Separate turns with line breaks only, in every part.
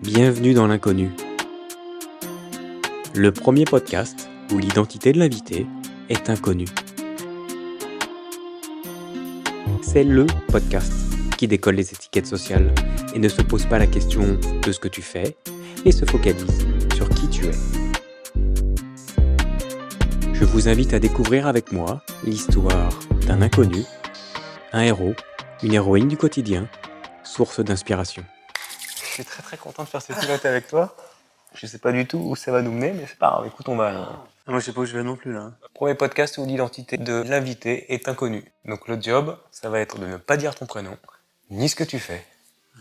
Bienvenue dans l'inconnu. Le premier podcast où l'identité de l'invité est inconnue. C'est le podcast qui décolle les étiquettes sociales et ne se pose pas la question de ce que tu fais et se focalise sur qui tu es. Je vous invite à découvrir avec moi l'histoire d'un inconnu, un héros, une héroïne du quotidien, source d'inspiration.
Je suis très content de faire ce pilote avec toi. Je sais pas du tout où ça va nous mener, mais c'est pas grave, écoute, on va...
Moi, je sais pas où je vais non plus, là.
Premier podcast où l'identité de l'invité est inconnue. Donc le job, ça va être de ne pas dire ton prénom, ni ce que tu fais,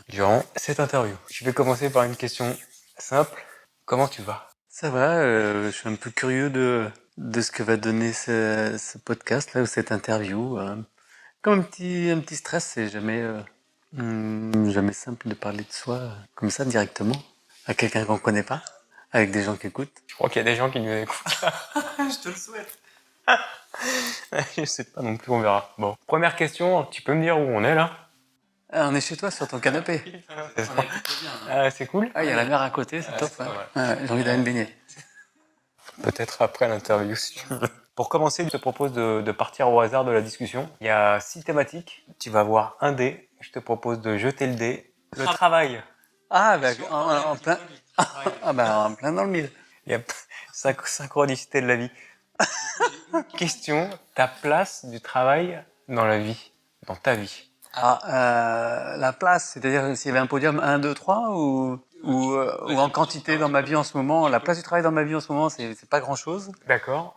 durant cette interview. Je vais commencer par une question simple. Comment tu vas?
Ça va, je suis un peu curieux de ce que va donner ce podcast, là, ou cette interview. Comme un petit stress, c'est jamais simple de parler de soi comme ça, directement, à quelqu'un qu'on connaît pas, avec des gens qui écoutent.
Je crois qu'il y a des gens qui nous écoutent.
Je te le souhaite.
Je sais pas non plus, on verra. Bon, première question, tu peux me dire où on est là?
Ah, on est chez toi, sur ton canapé.
Ah, c'est cool.
Ah, il y a la mer à côté, c'est top.
c'est
Ouais.
pas
Ouais, j'ai envie d'aller me baigner.
Peut-être après l'interview, si tu veux. Pour commencer, je te propose de partir au hasard de la discussion. Il y a 6 thématiques. Tu vas avoir un dé. Je te propose de jeter le dé. Le travail.
Ah, bah, en plein... Ah, bah, en plein dans le mille.
Il y a synchronicité de la vie. Question, ta place du travail dans la vie, dans ta vie.
La place, c'est-à-dire s'il y avait un podium 1, 2, 3 ou en quantité dans ma vie en ce moment, la place du travail dans ma vie en ce moment, c'est pas grand-chose.
D'accord.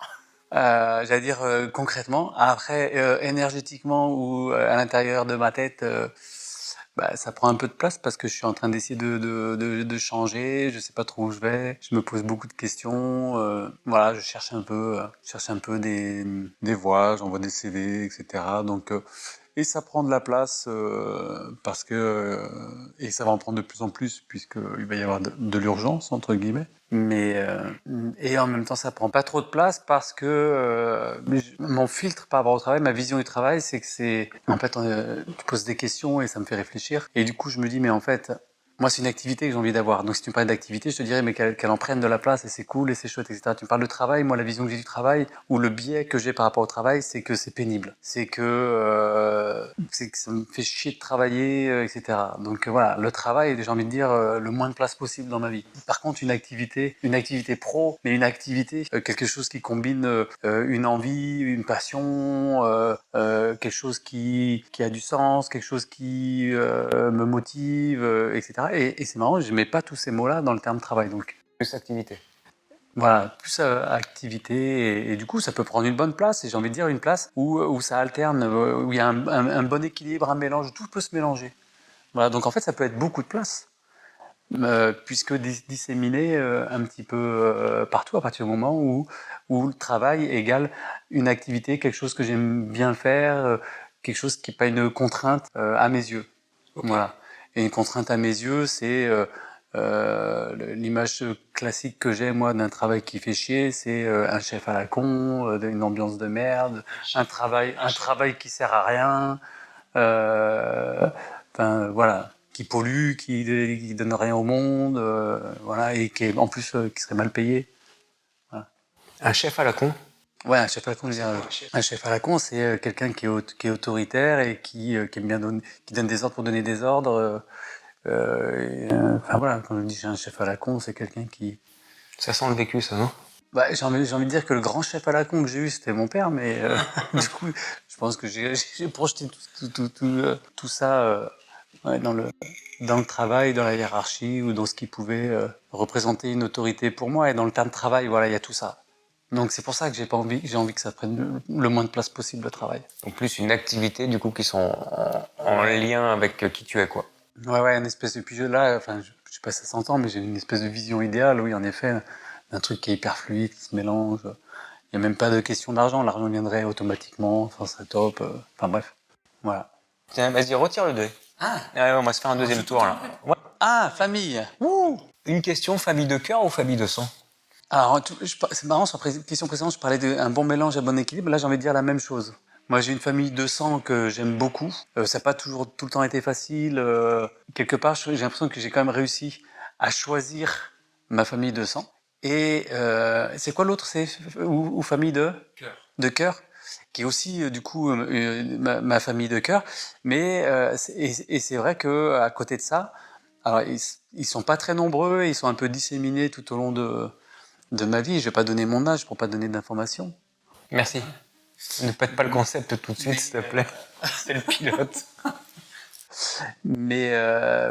J'allais dire concrètement. Après, énergétiquement ou à l'intérieur de ma tête, ça prend un peu de place parce que je suis en train d'essayer de changer. Je sais pas trop où je vais. Je me pose beaucoup de questions. Voilà, je cherche un peu des voies. J'envoie des CV, etc. Donc et ça prend de la place parce que et ça va en prendre de plus en plus puisque il va y avoir de l'urgence entre guillemets. Mais et en même temps ça prend pas trop de place parce que mon filtre par rapport au travail, ma vision du travail, c'est que c'est en fait tu poses des questions et ça me fait réfléchir et du coup je me dis mais en fait moi, c'est une activité que j'ai envie d'avoir. Donc, si tu me parlais d'activité, je te dirais, mais qu'elle en prenne de la place et c'est cool et c'est chouette, etc. Tu me parles de travail. Moi, la vision que j'ai du travail ou le biais que j'ai par rapport au travail, c'est que c'est pénible. C'est que ça me fait chier de travailler, etc. Donc, voilà, le travail, j'ai envie de dire, le moins de place possible dans ma vie. Par contre, une activité pro, mais une activité, quelque chose qui combine une envie, une passion, quelque chose qui a du sens, quelque chose qui me motive, etc. Et c'est marrant, je mets pas tous ces mots-là dans le terme travail. Donc,
Plus activité.
voilà, plus activité. Et du coup, ça peut prendre une bonne place. Et j'ai envie de dire une place où ça alterne, où il y a un bon équilibre, un mélange. Tout peut se mélanger. Voilà, donc en fait, ça peut être beaucoup de place. Puisque disséminé un petit peu partout à partir du moment où le travail égale une activité, quelque chose que j'aime bien faire, quelque chose qui n'est pas une contrainte à mes yeux. Okay. Voilà. Et une contrainte à mes yeux, c'est l'image classique que j'ai moi d'un travail qui fait chier, c'est un chef à la con, une ambiance de merde, un travail qui sert à rien, voilà, qui pollue, qui donne rien au monde, voilà, et qui est en plus qui serait mal payé. Voilà.
Un chef à la con.
Ouais, un chef à la con, un chef à la con, c'est quelqu'un qui est autoritaire et qui aime bien qui donne des ordres pour donner des ordres. Enfin voilà, quand je dis j'ai un chef à la con, c'est quelqu'un qui...
Ça sent le vécu, ça, non?
J'ai envie de dire que le grand chef à la con que j'ai eu, c'était mon père, mais du coup, je pense que j'ai projeté tout ça dans le travail, dans la hiérarchie ou dans ce qui pouvait représenter une autorité pour moi. Et dans le terme travail, voilà, il y a tout ça. Donc c'est pour ça que j'ai envie que ça prenne le moins de place possible le travail.
Donc plus une activité du coup qui sont en lien avec qui tu es, quoi.
Ouais, une espèce de... Puis là, enfin, je sais pas si ça s'entend, mais j'ai une espèce de vision idéale, oui, en effet, d'un truc qui est hyper fluide, qui se mélange. Il n'y a même pas de question d'argent, l'argent viendrait automatiquement, ça serait top. Enfin bref, voilà.
Tiens, vas-y, retire le dé. Ah, on va se faire un deuxième tour, là. Ouais.
Ah, famille.
Ouh. Une question, famille de cœur ou famille de sang?
Alors, c'est marrant, sur la question précédente, je parlais d'un bon mélange et un bon équilibre. Là, j'ai envie de dire la même chose. Moi, j'ai une famille de sang que j'aime beaucoup. Ça n'a pas toujours tout le temps été facile. Quelque part, j'ai l'impression que j'ai quand même réussi à choisir ma famille de sang. Et c'est quoi l'autre? C'est ou famille de cœur, qui est aussi du coup ma famille de cœur. Mais et c'est vrai que à côté de ça, alors ils sont pas très nombreux, ils sont un peu disséminés tout au long de ma vie. Je vais pas donner mon âge pour pas donner d'informations.
Merci. Ne pète pas le concept tout de suite, s'il te plaît. C'est le pilote.
Mais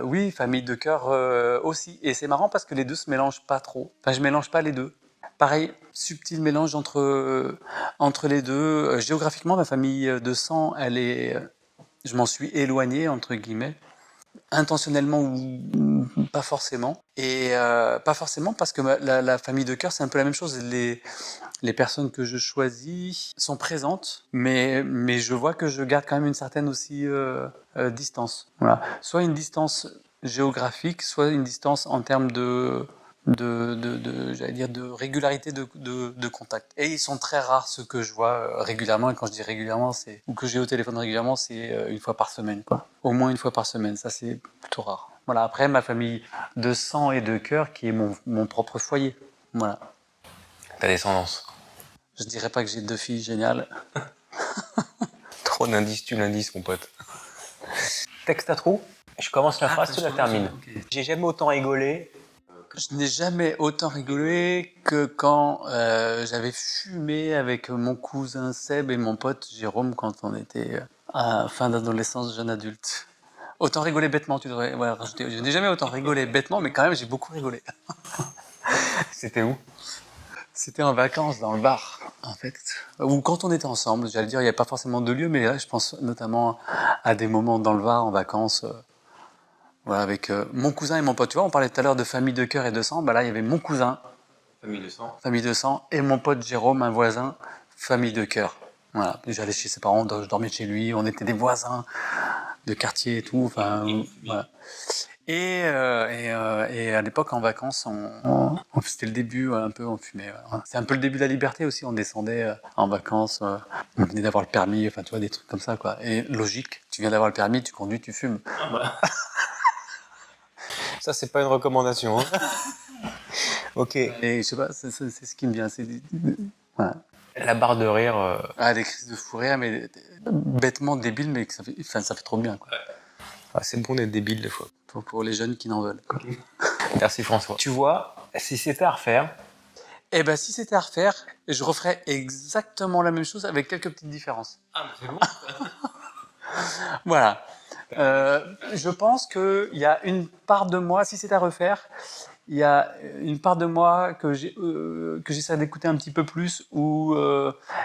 oui, famille de cœur aussi. Et c'est marrant parce que les deux se mélangent pas trop. Enfin, je mélange pas les deux. Pareil, subtil mélange entre les deux. Géographiquement, ma famille de sang, je m'en suis éloigné entre guillemets, intentionnellement ou pas forcément. Et pas forcément parce que la famille de cœur, c'est un peu la même chose. Les personnes que je choisis sont présentes, mais je vois que je garde quand même une certaine aussi distance. Voilà. Soit une distance géographique, soit une distance en termes j'allais dire de régularité de contact. Et ils sont très rares ceux que je vois régulièrement. Et quand je dis régulièrement, ou que j'ai au téléphone régulièrement, c'est une fois par semaine, quoi. Au moins une fois par semaine. Ça, c'est plutôt rare. Voilà. Après, ma famille de sang et de cœur, qui est mon propre foyer. Voilà.
Ta descendance.
Je dirais pas que j'ai 2 filles géniales.
Trop d'indices, tu l'indices, mon pote. Texte à trous. Je commence la phrase, tu la termines. Okay. J'ai jamais autant rigolé.
Je n'ai jamais autant rigolé que quand j'avais fumé avec mon cousin Seb et mon pote Jérôme quand on était à fin d'adolescence, jeune adulte. Autant rigoler bêtement, tu devrais rajouter. Je n'ai jamais autant rigolé bêtement, mais quand même j'ai beaucoup rigolé.
C'était où?
C'était en vacances dans le Var, en fait. Ou quand on était ensemble, j'allais dire, il n'y a pas forcément de lieu, mais là, je pense notamment à des moments dans le Var, en vacances, voilà, avec mon cousin et mon pote. Tu vois, on parlait tout à l'heure de famille de cœur et de sang, bah là, il y avait mon cousin, famille de sang, et mon pote Jérôme, un voisin, famille de cœur. Voilà, j'allais chez ses parents, je dormais chez lui, on était des voisins de quartier et tout, enfin, voilà. Et à l'époque, en vacances, c'était le début, un peu, on fumait. C'est un peu le début de la liberté aussi. On descendait en vacances, on venait d'avoir le permis, enfin, tu vois, des trucs comme ça, quoi. Et logique, tu viens d'avoir le permis, tu conduis, tu fumes.
Ah bah. Ça, c'est pas une recommandation. Hein. Ok.
Et je sais pas, c'est ce qui me vient. Voilà.
La barre de rire.
Des crises de fou rire, mais bêtement débile, mais ça fait trop bien, quoi.
Ah, c'est bon d'être débile des fois.
Pour les jeunes qui n'en veulent, quoi.
Merci François. Tu vois, si c'était à refaire.
Eh ben, si c'était à refaire, je referais exactement la même chose avec quelques petites différences.
Ah, mais c'est bon.
Voilà. Je pense qu'il y a une part de moi, si c'est à refaire, il y a une part de moi que j'essaie d'écouter un petit peu plus, ou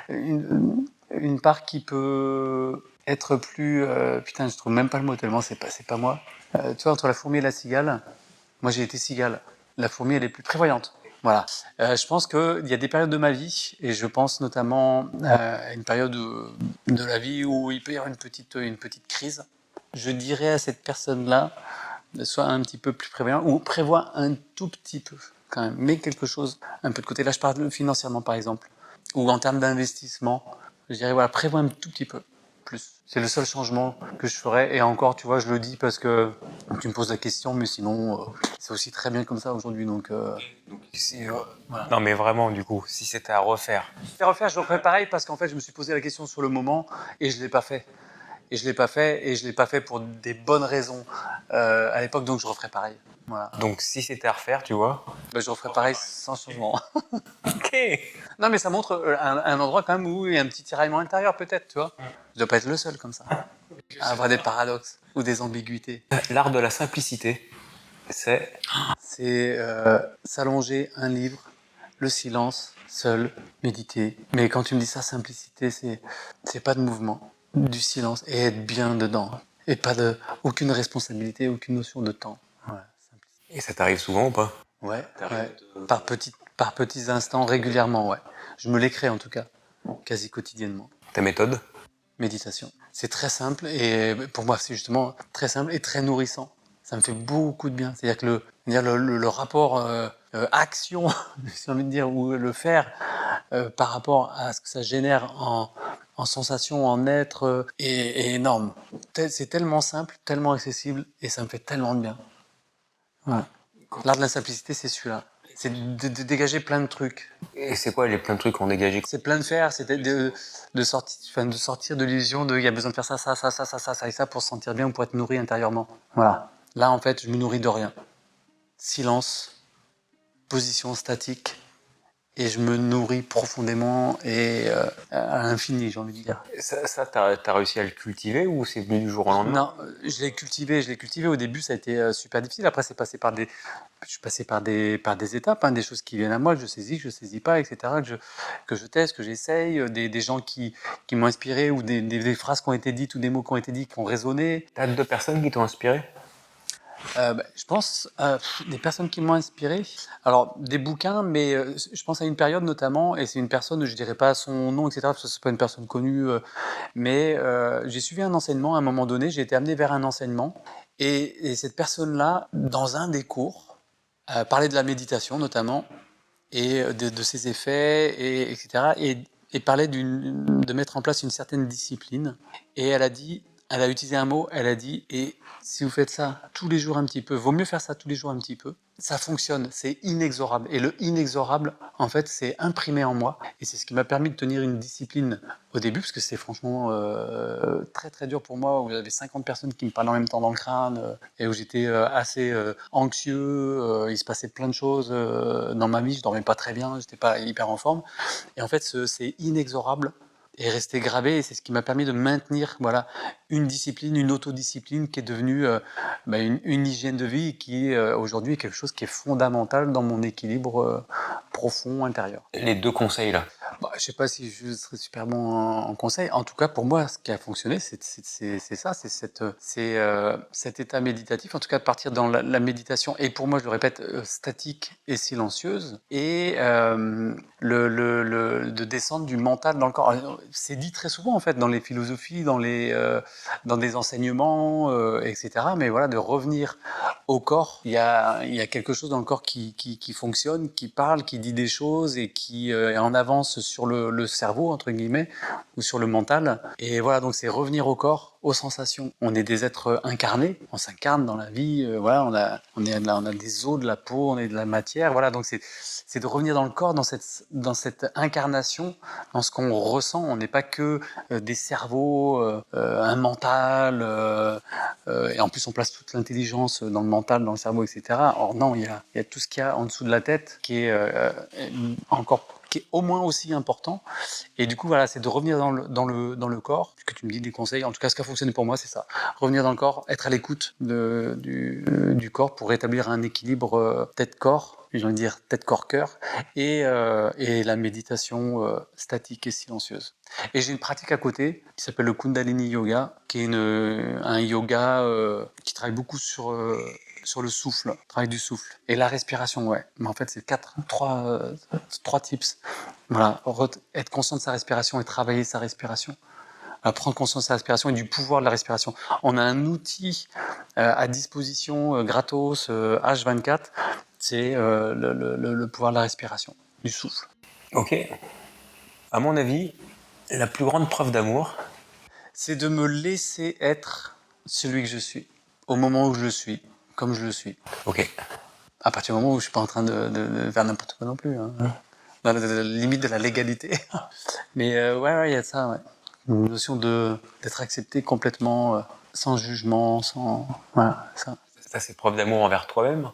une part qui peut être plus... putain, je trouve même pas le mot tellement c'est pas moi. Tu vois, entre la fourmi et la cigale, moi j'ai été cigale. La fourmi, elle est plus prévoyante. Voilà. Je pense qu'il y a des périodes de ma vie, et je pense notamment à une période de la vie où il peut y avoir une petite crise. Je dirais à cette personne-là, soit un petit peu plus prévoyant, ou prévoit un tout petit peu, quand même, mais quelque chose un peu de côté. Là, je parle financièrement, par exemple, ou en termes d'investissement. Je dirais, voilà, prévois un tout petit peu plus. C'est le seul changement que je ferais. Et encore, tu vois, je le dis parce que tu me poses la question, mais sinon, c'est aussi très bien comme ça aujourd'hui. Donc
voilà. Non, mais vraiment, du coup, si c'était à refaire.
Si c'était à refaire, je referais pareil parce qu'en fait, je me suis posé la question sur le moment et je ne l'ai pas fait. Et je l'ai pas fait pour des bonnes raisons à l'époque, donc je referais pareil. Voilà.
Donc si c'était à refaire, tu vois,
je referais pareil sans changement.
Ok.
Non, mais ça montre un endroit quand même où il y a un petit tiraillement intérieur, peut-être, tu vois. Je dois pas être le seul comme ça, à avoir des paradoxes ou des ambiguïtés.
L'art de la simplicité, c'est
s'allonger, un livre, le silence, seul, méditer. Mais quand tu me dis ça, simplicité, c'est pas de mouvement, du silence, et être bien dedans. Et pas aucune responsabilité, aucune notion de temps. Ouais,
et ça t'arrive souvent ou pas?
Ouais. Par petits instants, régulièrement, ouais. Je me l'écris en tout cas, quasi quotidiennement.
Ta méthode?
Méditation. C'est très simple, et pour moi, c'est justement très simple et très nourrissant. Ça me fait beaucoup de bien. C'est-à-dire que le rapport action, j'ai envie de dire, ou le faire par rapport à ce que ça génère en sensation, en être, est énorme. C'est tellement simple, tellement accessible, et ça me fait tellement de bien. Voilà. L'art de la simplicité, c'est celui-là. C'est de dégager plein de trucs.
Et c'est quoi les plein de trucs qu'on dégage?
C'est plein de faire, c'est de sortir de l'illusion de il y a besoin de faire ça et ça pour se sentir bien ou pour être nourri intérieurement. Voilà. Là, en fait, je me nourris de rien. Silence, position statique, et je me nourris profondément et à l'infini, j'ai envie de dire.
Ça t'as réussi à le cultiver ou c'est venu du jour au lendemain?
Non, je l'ai cultivé. Au début, ça a été super difficile. Après, je suis passé par des étapes, hein, des choses qui viennent à moi, que je saisis pas, etc., que je teste, que j'essaye, des gens qui m'ont inspiré, ou des phrases qui ont été dites, ou des mots qui ont été dits, qui ont résonné.
T'as 2 personnes qui t'ont inspiré?
Je pense des personnes qui m'ont inspiré. Alors des bouquins, mais je pense à une période notamment, et c'est une personne, je dirais pas son nom, etc., parce que c'est pas une personne connue, mais j'ai suivi un enseignement à un moment donné. J'ai été amené vers un enseignement, et cette personne-là, dans un des cours, parlait de la méditation notamment, et de ses effets, etc., et parlait de mettre en place une certaine discipline. Et elle a utilisé un mot, elle a dit, et si vous faites ça tous les jours un petit peu, vaut mieux faire ça tous les jours un petit peu, ça fonctionne, c'est inexorable. Et le inexorable, en fait, c'est imprimé en moi, et c'est ce qui m'a permis de tenir une discipline au début, parce que c'était franchement très très dur pour moi, où j'avais 50 personnes qui me parlaient en même temps dans le crâne, et où j'étais assez anxieux, il se passait plein de choses dans ma vie, je dormais pas très bien, j'étais pas hyper en forme, et en fait c'est inexorable, est resté gravé, et c'est ce qui m'a permis de maintenir, voilà, une discipline, une autodiscipline qui est devenue une hygiène de vie, qui aujourd'hui est quelque chose qui est fondamental dans mon équilibre profond intérieur.
Les 2 conseils là.
Je sais pas si je serais super bon en conseil. En tout cas, pour moi, ce qui a fonctionné, c'est ça, c'est cet état méditatif. En tout cas, de partir dans la méditation. Et pour moi, je le répète, statique et silencieuse. Et de descendre du mental dans le corps. Alors, c'est dit très souvent, en fait, dans les philosophies, dans des enseignements, etc. Mais voilà, de revenir au corps. Il y a quelque chose dans le corps qui fonctionne, qui parle, qui dit des choses, et qui est en avance sur le cerveau, entre guillemets, ou sur le mental. Et voilà, donc c'est revenir au corps, aux sensations. On est des êtres incarnés, on s'incarne dans la vie, voilà, on a des os, de la peau, on est de la matière, voilà, donc c'est de revenir dans le corps, dans cette incarnation, dans ce qu'on ressent. On n'est pas que des cerveaux, un mental, et en plus on place toute l'intelligence dans le mental, dans le cerveau, etc. Or non, il y a tout ce qu'il y a en dessous de la tête qui est qui est au moins aussi important. Et du coup, voilà, c'est de revenir dans le corps. Puisque tu me dis des conseils, en tout cas, ce qui a fonctionné pour moi, c'est ça. Revenir dans le corps, être à l'écoute du corps pour rétablir un équilibre tête-corps, j'ai envie de dire tête-corps-cœur, et la méditation statique et silencieuse. Et j'ai une pratique à côté qui s'appelle le Kundalini Yoga, qui est un yoga qui travaille beaucoup sur le souffle, travail du souffle. Et la respiration, ouais. Mais en fait, c'est trois tips. Voilà, être conscient de sa respiration et travailler sa respiration. Prendre conscience de sa respiration et du pouvoir de la respiration. On a un outil à disposition, gratos, H24, c'est le pouvoir de la respiration, du souffle.
Ok. À mon avis, la plus grande preuve d'amour,
c'est de me laisser être celui que je suis, au moment où je le suis, comme je le suis.
Ok.
À partir du moment où je suis pas en train de faire n'importe quoi non plus. Hein. Dans la limite de la légalité. Mais ouais, il y a ça, ouais. Une notion d'être accepté complètement, sans jugement, sans... Voilà, ça.
Ça, c'est preuve d'amour envers toi-même.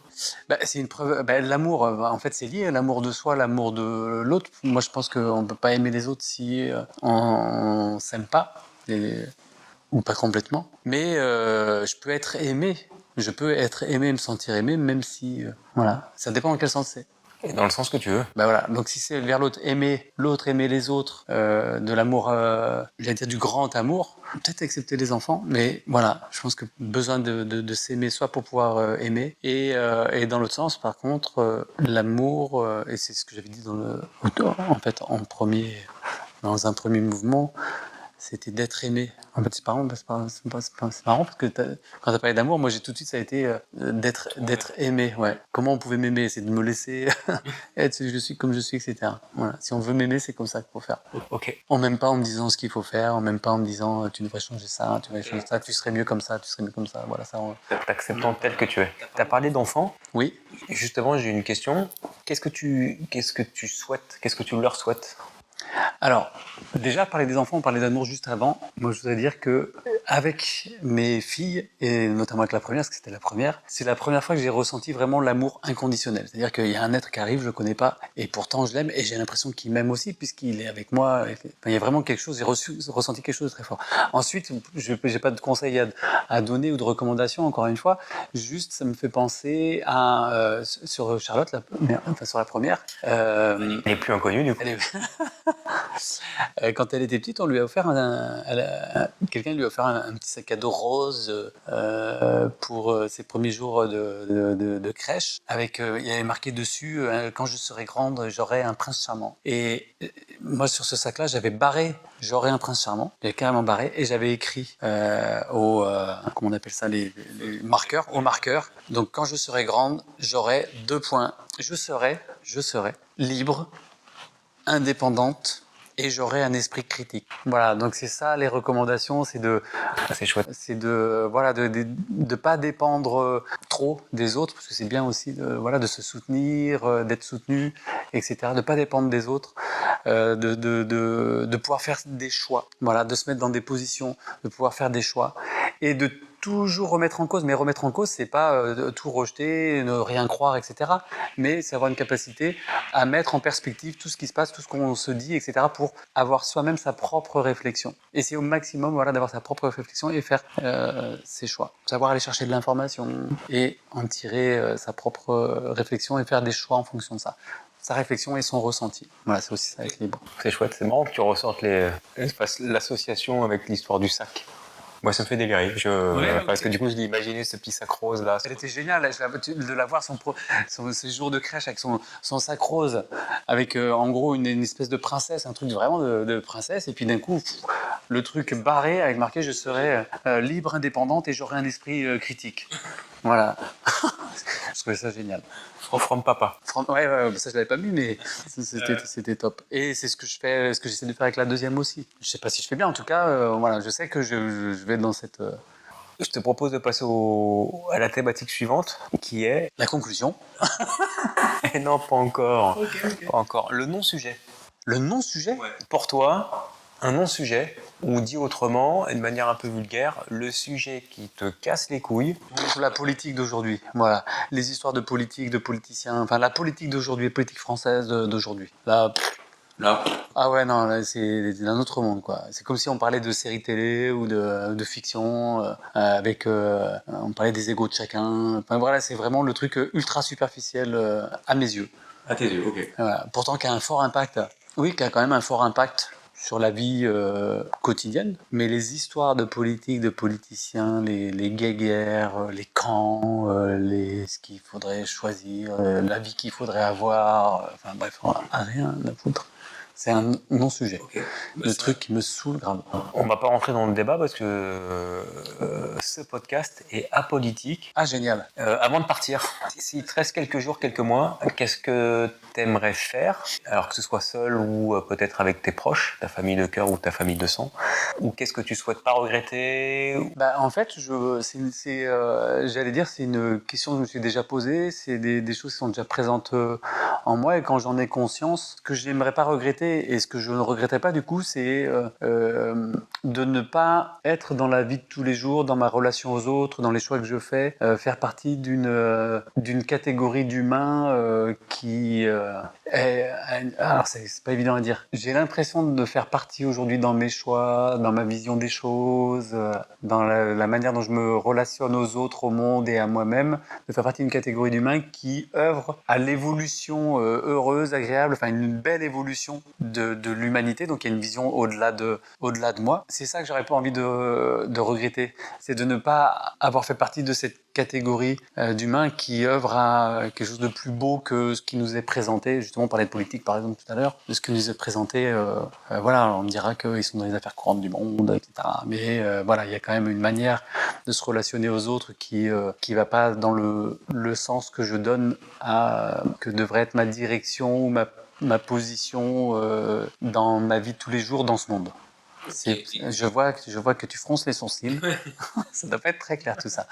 C'est une preuve... l'amour, en fait, c'est lié. L'amour de soi, l'amour de l'autre. Moi, je pense qu'on ne peut pas aimer les autres si on ne s'aime pas. Ou pas complètement. Mais je peux être aimé. Je peux être aimé, me sentir aimé, même si... voilà. Ça dépend dans quel sens c'est.
Et dans le sens que tu veux.
Voilà. Donc si c'est vers l'autre, aimer les autres, de l'amour, j'allais dire du grand amour, peut-être accepter les enfants, mais voilà, je pense que besoin de s'aimer soi pour pouvoir aimer. Et dans l'autre sens, par contre, l'amour, et c'est ce que j'avais dit dans un premier mouvement, c'était d'être aimé. En fait, c'est marrant parce que quand t'as parlé d'amour, moi j'ai tout de suite ça a été d'être aimé. Ouais. Comment on pouvait m'aimer, c'est de me laisser être ce que je suis comme je suis, etc. Voilà. Si on veut m'aimer, c'est comme ça qu'il faut faire.
Ok.
On m'aime pas en me disant ce qu'il faut faire, on m'aime pas en me disant tu devrais changer ça, tu devrais changer ça, tu serais mieux comme ça, tu serais mieux comme ça. Voilà ça.
T'acceptant tel que tu es. T'as parlé d'enfants.
Oui.
Justement, j'ai une question. Qu'est-ce que tu souhaites? Qu'est-ce que tu leur souhaites?
Alors, déjà, parler des enfants, on parlait d'amour juste avant. Moi, je voudrais dire que avec mes filles, et notamment avec la première, parce que c'était la première, c'est la première fois que j'ai ressenti vraiment l'amour inconditionnel. C'est-à-dire qu'il y a un être qui arrive, je le connais pas, et pourtant je l'aime, et j'ai l'impression qu'il m'aime aussi, puisqu'il est avec moi. Enfin, il y a vraiment quelque chose, ressenti quelque chose de très fort. Ensuite, je n'ai pas de conseils à donner ou de recommandations, encore une fois. Juste, ça me fait penser à, sur Charlotte, sur la première.
Elle n'est plus inconnue, du coup.
Quand elle était petite, on lui a offert quelqu'un lui a offert un petit sac à dos rose pour ses premiers jours de crèche. Avec, il y avait marqué dessus quand je serai grande, j'aurai un prince charmant. Et moi, sur ce sac-là, j'avais barré j'aurai un prince charmant. J'avais carrément barré et j'avais écrit comment on appelle ça, les marqueurs, au marqueur. Donc, quand je serai grande, j'aurai 2 points. Je serai libre, indépendante, et j'aurai un esprit critique. Voilà, donc c'est ça les recommandations, c'est
c'est chouette.
C'est de pas dépendre trop des autres, parce que c'est bien aussi de se soutenir, d'être soutenu, etc. De pas dépendre des autres, de pouvoir faire des choix. Voilà, de se mettre dans des positions, de pouvoir faire des choix et de toujours remettre en cause. Mais remettre en cause, c'est pas tout rejeter, ne rien croire, etc. Mais c'est avoir une capacité à mettre en perspective tout ce qui se passe, tout ce qu'on se dit, etc. pour avoir soi-même sa propre réflexion. Et c'est au maximum, d'avoir sa propre réflexion et faire ses choix. Savoir aller chercher de l'information et en tirer sa propre réflexion et faire des choix en fonction de ça. Sa réflexion et son ressenti. Voilà, c'est aussi ça, l'équilibre.
C'est chouette, c'est marrant que tu ressortes l'association avec l'histoire du sac. Moi, ça me fait délirer. Parce que du coup, je l'ai imaginé, ce petit sac rose là.
Elle était géniale, de la voir ses jours de crèche avec son sac rose, avec en gros une espèce de princesse, un truc vraiment de princesse, et puis d'un coup, le truc barré avec marqué je serai libre, indépendante et j'aurai un esprit critique. Voilà. Je trouvais ça génial.
From papa.
Ouais, ça je l'avais pas mis, mais c'était top. Et c'est ce que j'essaie de faire avec la deuxième aussi. Je sais pas si je fais bien, en tout cas, voilà, je sais que je vais être dans cette.
Je te propose de passer à la thématique suivante, qui est
la conclusion.
Et non, pas encore. Okay. Pas encore. Le non-sujet.
Le non-sujet.
Ouais. Pour toi, un non-sujet, ou dit autrement, et de manière un peu vulgaire, le sujet qui te casse les couilles.
La politique d'aujourd'hui, voilà. Les histoires de politique, de politiciens, enfin la politique d'aujourd'hui, la politique française d'aujourd'hui. Là. Ah ouais, non, là, c'est un autre monde, quoi. C'est comme si on parlait de séries télé ou de fiction, on parlait des égos de chacun. Enfin voilà, c'est vraiment le truc ultra superficiel à mes yeux.
À tes yeux, ok.
Voilà. Pourtant, qui a un fort impact. Oui, qui a quand même un fort impact sur la vie quotidienne, mais les histoires de politique, de politiciens, les guéguerres, les camps, ce qu'il faudrait choisir, la vie qu'il faudrait avoir, enfin bref, rien à foutre. C'est un non-sujet. Okay. Le truc qui me saoule grave.
On va pas rentrer dans le débat parce que ce podcast est apolitique.
Ah, génial.
Avant de partir, s'il te reste quelques jours, quelques mois, qu'est-ce que t'aimerais faire? Alors que ce soit seul ou peut-être avec tes proches, ta famille de cœur ou ta famille de sang. Ou qu'est-ce que tu souhaites pas regretter?
En fait, j'allais dire, c'est une question que je me suis déjà posée. C'est des choses qui sont déjà présentes en moi. Et quand j'en ai conscience, ce que j'aimerais pas regretter, et ce que je ne regrettais pas du coup, c'est de ne pas être dans la vie de tous les jours, dans ma relation aux autres, dans les choix que je fais, faire partie d'une catégorie d'humains qui alors c'est pas évident à dire. J'ai l'impression de faire partie aujourd'hui dans mes choix, dans ma vision des choses, dans la manière dont je me relationne aux autres, au monde et à moi-même, de faire partie d'une catégorie d'humains qui œuvrent à l'évolution vision heureuse, agréable, enfin une belle évolution de l'humanité. Donc il y a une vision au-delà de moi. C'est ça que j'aurais pas envie de regretter, c'est de ne pas avoir fait partie de cette catégorie d'humains qui œuvrent à quelque chose de plus beau que ce qui nous est présenté. Justement, on parlait de politique par exemple tout à l'heure, de ce qui nous est présenté. Voilà, on me dira qu'ils sont dans les affaires courantes du monde, etc. Mais voilà, il y a quand même une manière de se relationner aux autres qui va pas dans le sens que je donne à que devrait être ma direction ou ma position dans ma vie de tous les jours dans ce monde. Je vois que tu fronces les sourcils. Ça doit pas être très clair tout ça.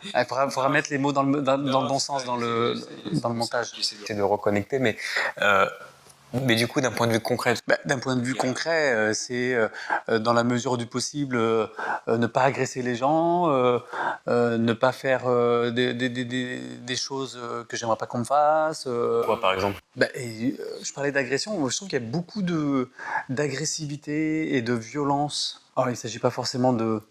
Il faudra mettre les mots dans le bon sens dans le montage.
J'essaie de reconnecter, mais du coup, d'un point de vue concret.
D'un point de vue concret, c'est dans la mesure du possible ne pas agresser les gens, ne pas faire des choses que j'aimerais pas qu'on me fasse.
Quoi, par exemple?
Je parlais d'agression, je trouve qu'il y a beaucoup d'agressivité et de violence. Alors, il ne s'agit pas forcément de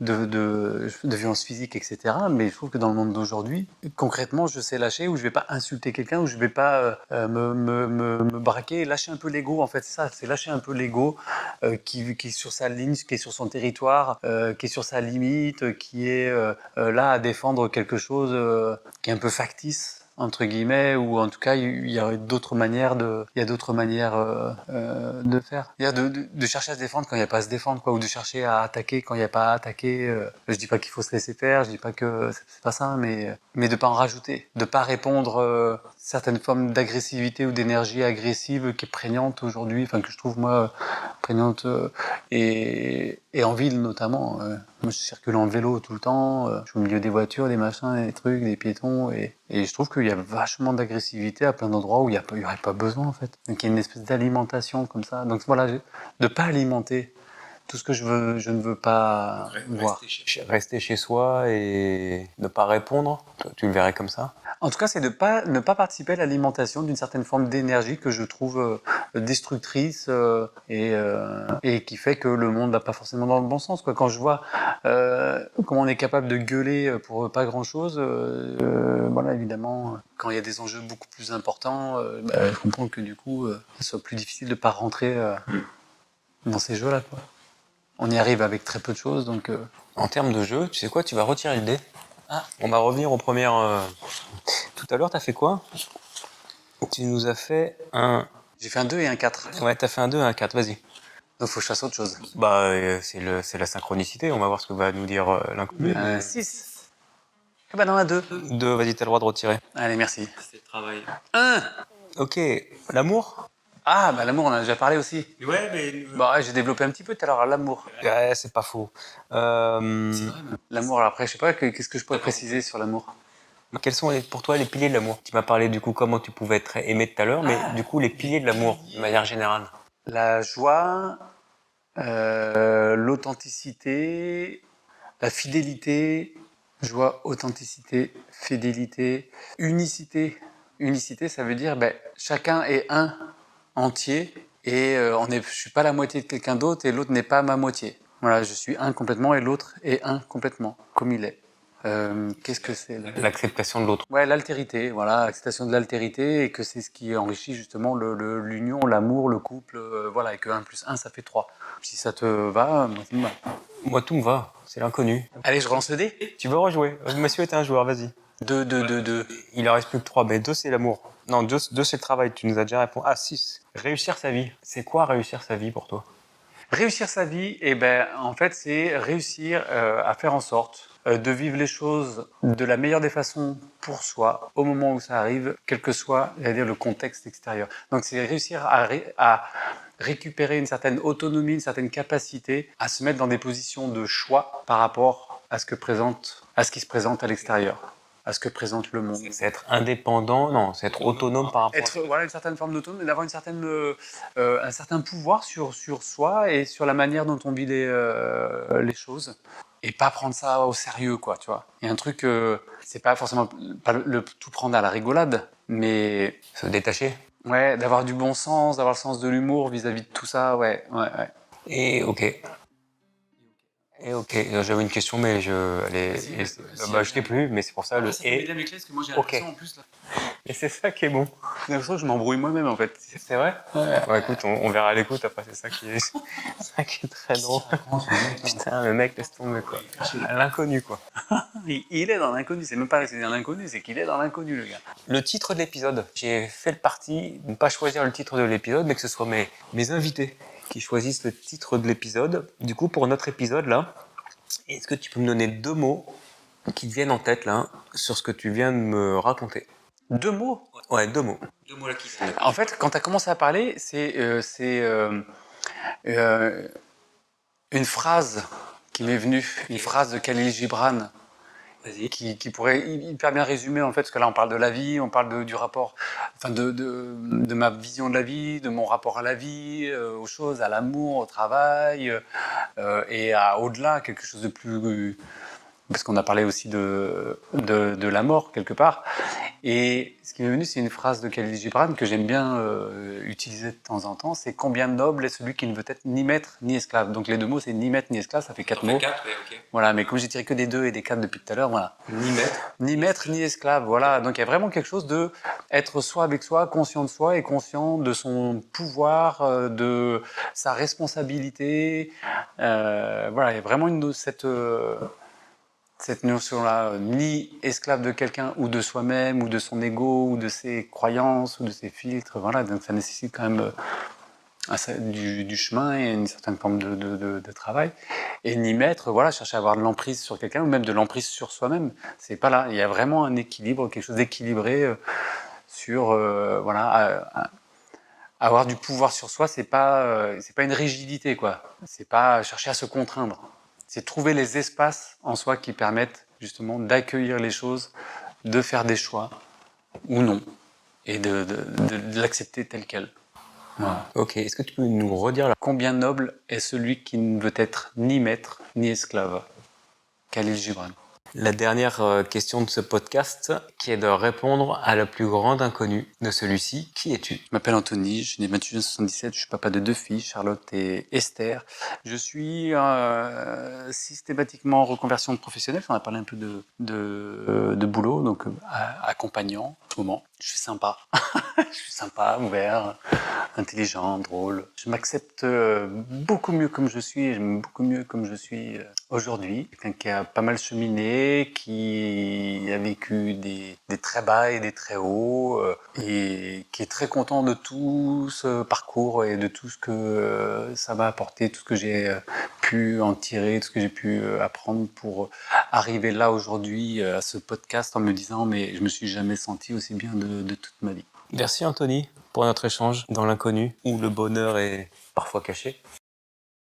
violence physique, etc. Mais je trouve que dans le monde d'aujourd'hui, concrètement, je sais lâcher, ou je ne vais pas insulter quelqu'un, ou je ne vais pas me braquer, lâcher un peu l'ego. En fait, c'est ça, c'est lâcher un peu l'ego qui est sur sa ligne, qui est sur son territoire, qui est sur sa limite, qui est là à défendre quelque chose qui est un peu factice, entre guillemets, ou en tout cas il y a d'autres manières de faire. Il y a de chercher à se défendre quand il n'y a pas à se défendre, quoi, ou de chercher à attaquer quand il n'y a pas à attaquer. Je dis pas qu'il faut se laisser faire, je dis pas que c'est pas ça, mais de pas en rajouter, de pas répondre certaines formes d'agressivité ou d'énergie agressive qui est prégnante aujourd'hui, enfin que je trouve moi prégnante et en ville notamment. Moi, je circule en vélo tout le temps, je suis au milieu des voitures, des machins, des trucs, des piétons, et je trouve qu'il y a vachement d'agressivité à plein d'endroits où il n'y aurait pas besoin, en fait. Donc il y a une espèce d'alimentation comme ça. Donc voilà, de pas alimenter tout ce que je ne veux pas voir.
Rester chez soi et ne pas répondre, tu le verrais comme ça?
En tout cas, c'est de ne pas participer à l'alimentation d'une certaine forme d'énergie que je trouve destructrice et qui fait que le monde va pas forcément dans le bon sens, quoi. Quand je vois comment on est capable de gueuler pour pas grand-chose, voilà, évidemment, quand il y a des enjeux beaucoup plus importants, je comprends que du coup, ce soit plus difficile de pas rentrer dans ces jeux-là, quoi. On y arrive avec très peu de choses, donc...
En termes de jeu, tu sais quoi, tu vas retirer le dé. Ah. On va revenir aux premières... Tout à l'heure, t'as fait quoi? Tu nous as fait un...
J'ai fait un 2 et un 4.
Ouais, t'as fait un 2 et un 4, vas-y.
Donc faut que je fasse autre chose.
C'est la synchronicité, on va voir ce que va nous dire l'inconnu.
6. Eh ben non, un 2.
2, vas-y, t'as le droit de retirer.
Allez, merci.
C'est le travail.
1.
Ok, l'amour?
Ah, l'amour, on en a déjà parlé aussi.
Ouais, mais...
J'ai développé un petit peu tout à l'heure, l'amour.
Ouais, c'est pas faux.
C'est vrai, même. L'amour, alors après, je sais pas, qu'est-ce que je pourrais préciser sur l'amour?
Quels sont pour toi les piliers de l'amour? Tu m'as parlé du coup comment tu pouvais être aimé tout à l'heure, mais du coup les piliers de l'amour, de manière générale.
La joie, l'authenticité, la fidélité, joie, authenticité, fidélité, unicité. Unicité, ça veut dire chacun est un entier et je suis pas la moitié de quelqu'un d'autre et l'autre n'est pas ma moitié. Voilà, je suis un complètement et l'autre est un complètement, comme il est. Qu'est-ce que c'est
L'acceptation de l'autre.
Ouais, l'altérité, voilà, l'acceptation de l'altérité, et que c'est ce qui enrichit justement l'union, l'amour, le couple, voilà, et que 1 + 1, ça fait 3. Si ça te va, moi ça me va.
Moi tout me va, c'est l'inconnu.
Allez, je relance le dé.
Tu veux rejouer? Monsieur est un joueur, vas-y.
2.
Il en reste plus que 3, mais 2 c'est l'amour. Non, 2 c'est le travail, tu nous as déjà répondu. Ah, 6. Réussir sa vie. C'est quoi réussir sa vie pour toi?
Réussir sa vie, en fait, c'est réussir à faire en sorte de vivre les choses de la meilleure des façons pour soi, au moment où ça arrive, quel que soit, c'est-à-dire le contexte extérieur. Donc c'est réussir à récupérer une certaine autonomie, une certaine capacité à se mettre dans des positions de choix par rapport à ce qui se présente à l'extérieur, à ce que présente le monde.
C'est être indépendant, non, c'est être autonome par rapport
Voilà, une certaine forme d'autonomie, d'avoir un certain pouvoir sur soi et sur la manière dont on vit les choses. Et pas prendre ça au sérieux, quoi, tu vois. Il y a un truc, c'est pas forcément pas le tout prendre à la rigolade, mais...
Se détacher.
Ouais, d'avoir du bon sens, d'avoir le sens de l'humour vis-à-vis de tout ça, ouais.
Et ok, j'avais une question, mais je l'ai plus, mais c'est pour ça le et.
Parce que moi j'ai
l'impression,
en plus là.
Et c'est ça qui est bon.
J'ai l'impression que je m'embrouille moi-même en fait.
C'est vrai?
Ouais.
Bon, écoute, on verra à l'écoute après, c'est ça qui est, ça qui est très drôle. Putain, le mec laisse tomber, quoi. L'inconnu, quoi.
Il est dans l'inconnu, c'est même pas que c'est dans l'inconnu, c'est qu'il est dans l'inconnu, le gars.
Le titre de l'épisode, j'ai fait le parti de ne pas choisir le titre de l'épisode, mais que ce soit mes invités qui choisissent le titre de l'épisode. Du coup, pour notre épisode, là, est-ce que tu peux me donner 2 mots qui te viennent en tête, là, sur ce que tu viens de me raconter?
2 mots.
Ouais, 2 mots.
En fait, quand tu as commencé à parler, c'est une phrase qui m'est venue, une phrase de Khalil Gibran.
Vas-y.
Qui pourrait hyper bien résumer en fait, parce que là on parle de la vie, on parle du rapport, enfin de ma vision de la vie, de mon rapport à la vie, aux choses, à l'amour, au travail, et à au-delà, quelque chose de plus, parce qu'on a parlé aussi de la mort quelque part. Et ce qui m'est venu, c'est une phrase de Khalil Gibran que j'aime bien utiliser de temps en temps, c'est « Combien noble est celui qui ne veut être ni maître ni esclave ». Donc les 2 mots, c'est ni maître ni esclave, ça fait 4 mots.
4, ouais, ok.
Voilà, mais comme j'ai tiré que des 2 et des 4 depuis tout à l'heure, voilà.
Ni maître.
Ni maître ni esclave, voilà. Donc il y a vraiment quelque chose de être soi avec soi, conscient de soi et conscient de son pouvoir, de sa responsabilité. Voilà, il y a vraiment cette notion-là, ni esclave de quelqu'un ou de soi-même ou de son ego ou de ses croyances ou de ses filtres. Voilà, donc ça nécessite quand même du chemin et une certaine forme de travail. Et ni maître, voilà, chercher à avoir de l'emprise sur quelqu'un ou même de l'emprise sur soi-même. C'est pas là. Il y a vraiment un équilibre, quelque chose d'équilibré sur, voilà, avoir du pouvoir sur soi. C'est pas une rigidité, quoi. C'est pas chercher à se contraindre. C'est trouver les espaces en soi qui permettent justement d'accueillir les choses, de faire des choix ou non, et de l'accepter tel quel. Voilà.
Ok, est-ce que tu peux nous redire là?
Combien noble est celui qui ne veut être ni maître ni esclave? Khalil Gibran.
La dernière question de ce podcast, qui est de répondre à la plus grande inconnue de celui-ci. Qui es-tu?
Je m'appelle Anthony, je suis né le 28 juin 1977, je suis papa de 2 filles, Charlotte et Esther. Je suis systématiquement en reconversion professionnelle, on a parlé un peu de boulot, donc accompagnant en ce moment. Je suis sympa, je suis sympa, ouvert, intelligent, drôle. Je m'accepte beaucoup mieux comme je suis, et j'aime beaucoup mieux comme je suis aujourd'hui. Quelqu'un qui a pas mal cheminé, qui a vécu des très bas et des très hauts, et qui est très content de tout ce parcours et de tout ce que ça m'a apporté, tout ce que j'ai pu en tirer, tout ce que j'ai pu apprendre pour arriver là aujourd'hui à ce podcast en me disant mais je me suis jamais senti aussi bien de toute ma vie.
Merci Anthony pour notre échange dans l'inconnu, où le bonheur est parfois caché.